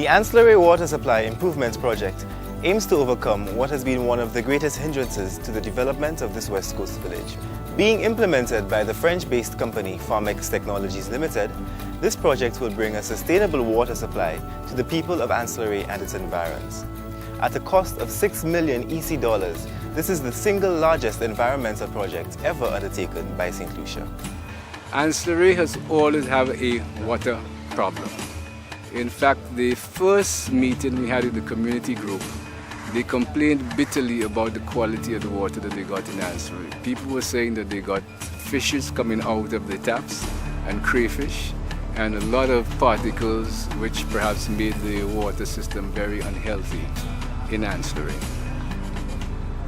Ancillary Water Supply Improvements Project aims to overcome what has been one of the greatest hindrances to the development of this West Coast village. Being implemented by the French-based company Pharmex Technologies Limited, this project will bring a sustainable water supply to the people of Ancillary and its environs. At a cost of $6 million EC, this is the single largest environmental project ever undertaken by St. Lucia. Ancillary has always had a water problem. In fact, the first meeting we had with the community group, they complained bitterly about the quality of the water that they got in Ancillary. People were saying that they got fishes coming out of the taps and crayfish and a lot of particles which perhaps made the water system very unhealthy in Ancillary.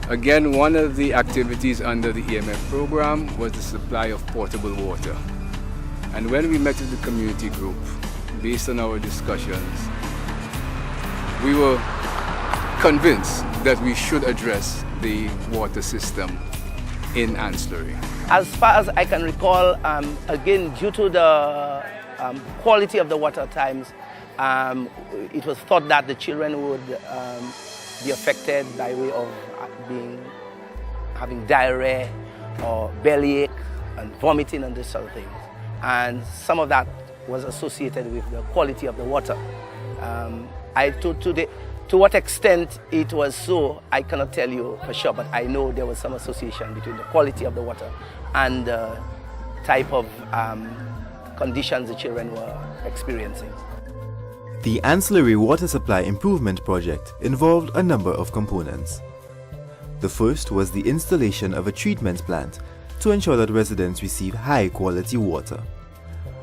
Again, one of the activities under the EMF program was the supply of potable water. And when we met with the community group, based on our discussions, we were convinced that we should address the water system in Ancillary. As far as I can recall, again, due to the quality of the water at times, it was thought that the children would be affected by way of having diarrhea or bellyache and vomiting and this sort of things. And some of that was associated with the quality of the water. To what extent it was so, I cannot tell you for sure, but I know there was some association between the quality of the water and the type of conditions the children were experiencing. The Ancillary Water Supply Improvement Project involved a number of components. The first was the installation of a treatment plant to ensure that residents receive high-quality water.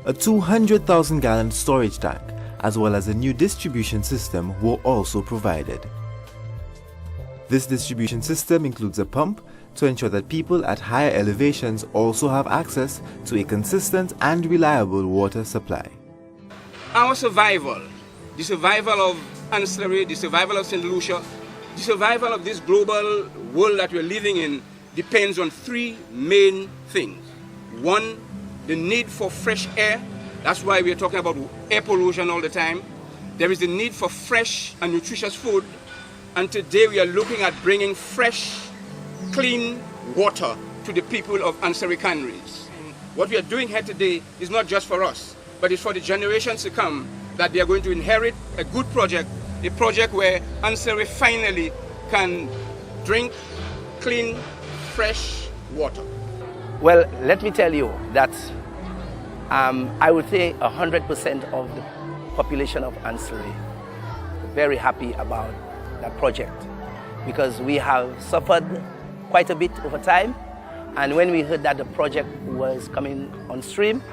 A 200,000-gallon storage tank as well as a new distribution system were also provided. This distribution system includes a pump to ensure that people at higher elevations also have access to a consistent and reliable water supply. Our survival, the survival of Ancillary, the survival of St. Lucia, the survival of this global world that we're living in depends on three main things. One, the need for fresh air. That's why we're talking about air pollution all the time. There is the need for fresh and nutritious food. And today we are looking at bringing fresh, clean water to the people of Ancillary Canneries. What we are doing here today is not just for us, but it's for the generations to come, that they are going to inherit a good project, a project where Ancillary finally can drink clean, fresh water. Well, let me tell you that I would say 100% of the population of Ancillary are very happy about that project, because we have suffered quite a bit over time, and when we heard that the project was coming on stream,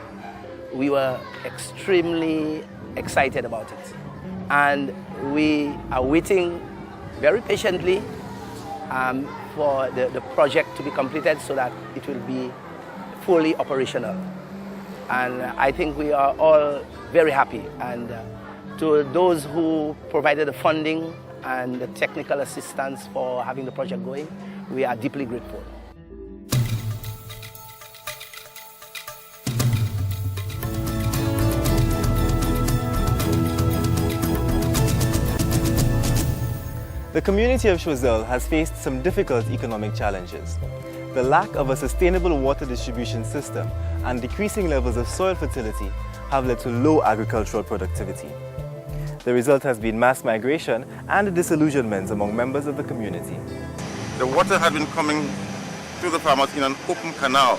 we were extremely excited about it. And we are waiting very patiently for the project to be completed so that it will be fully operational. And I think we are all very happy. And to those who provided the funding and the technical assistance for having the project going, we are deeply grateful. The community of Choiseul has faced some difficult economic challenges. The lack of a sustainable water distribution system and decreasing levels of soil fertility have led to low agricultural productivity. The result has been mass migration and disillusionment among members of the community. The water had been coming to the farmers in an open canal,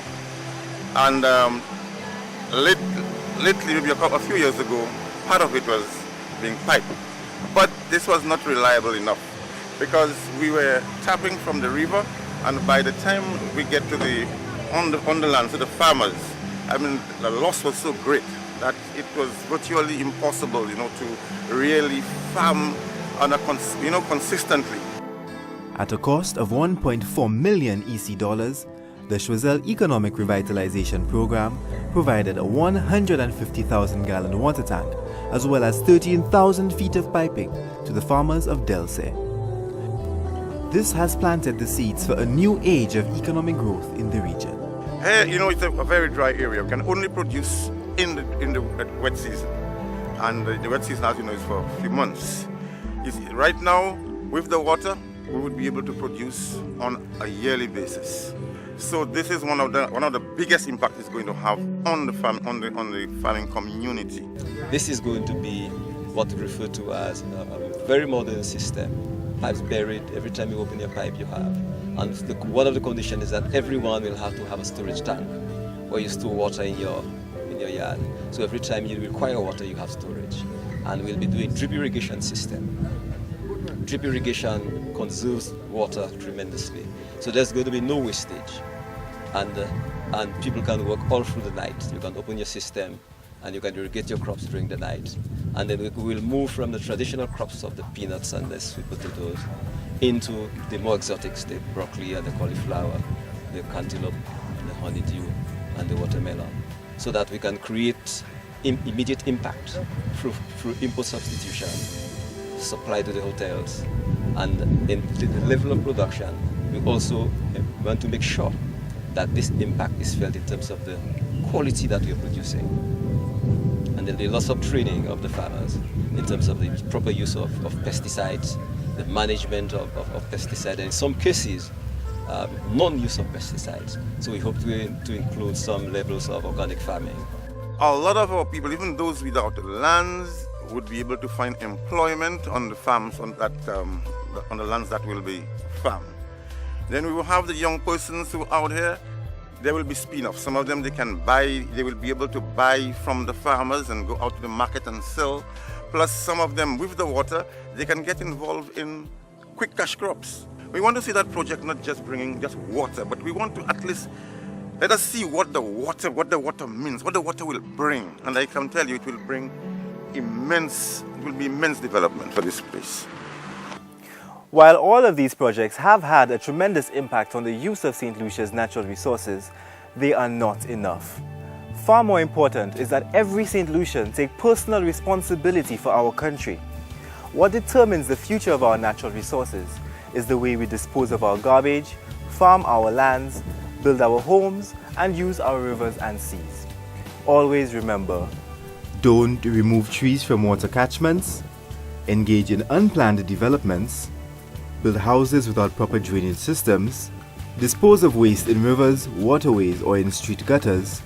and lately, maybe a few years ago, part of it was being piped. But this was not reliable enough, because we were tapping from the river, and by the time we get to on the land, to the farmers, I mean, the loss was so great that it was virtually impossible, to really farm on consistently. At a cost of $1.4 million EC, the Choiseul Economic Revitalization Program provided a 150,000-gallon water tank, as well as 13,000 feet of piping to the farmers of Delsay. This has planted the seeds for a new age of economic growth in the region. Here, it's a very dry area. We can only produce in the wet season. and the wet season, as you know, is for a few months. Right now, with the water, we would be able to produce on a yearly basis. So this is one of the biggest impacts it's going to have on the farming community. This is going to be what we refer to as a very modern system. Pipes buried, every time you open your pipe you have. And one of the conditions is that everyone will have to have a storage tank where you store water in your yard. So every time you require water, you have storage. And we'll be doing drip irrigation system. Drip irrigation conserves water tremendously. So there's going to be no wastage. And people can work all through the night. You can open your system and you can irrigate your crops during the night. And then we will move from the traditional crops of the peanuts and the sweet potatoes into the more exotics, the broccoli and the cauliflower, the cantaloupe, the honeydew and the watermelon, so that we can create immediate impact through input substitution, supply to the hotels, and in the level of production. We also want to make sure that this impact is felt in terms of the quality that we are producing. And there'll be lots of training of the farmers in terms of the proper use of pesticides, the management of pesticides, and in some cases, non-use of pesticides. So we hope to include some levels of organic farming. A lot of our people, even those without lands, would be able to find employment on the farms on the lands that will be farmed. Then we will have the young persons who are out here. There will be spin-offs. Some of them they will be able to buy from the farmers and go out to the market and sell. Plus some of them, with the water, they can get involved in quick cash crops. We want to see that project not just bringing just water, but we want to at least let us see what the water means, what the water will bring. And I can tell you it will bring immense development for this place. While all of these projects have had a tremendous impact on the use of St. Lucia's natural resources, they are not enough. Far more important is that every St. Lucian take personal responsibility for our country. What determines the future of our natural resources is the way we dispose of our garbage, farm our lands, build our homes, and use our rivers and seas. Always remember, don't remove trees from water catchments, engage in unplanned developments, build houses without proper drainage systems, dispose of waste in rivers, waterways, or in street gutters,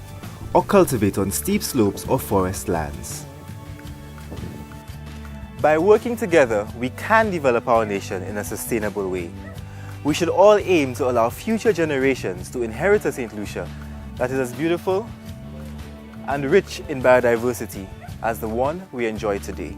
or cultivate on steep slopes or forest lands. By working together, we can develop our nation in a sustainable way. We should all aim to allow future generations to inherit a St. Lucia that is as beautiful and rich in biodiversity as the one we enjoy today.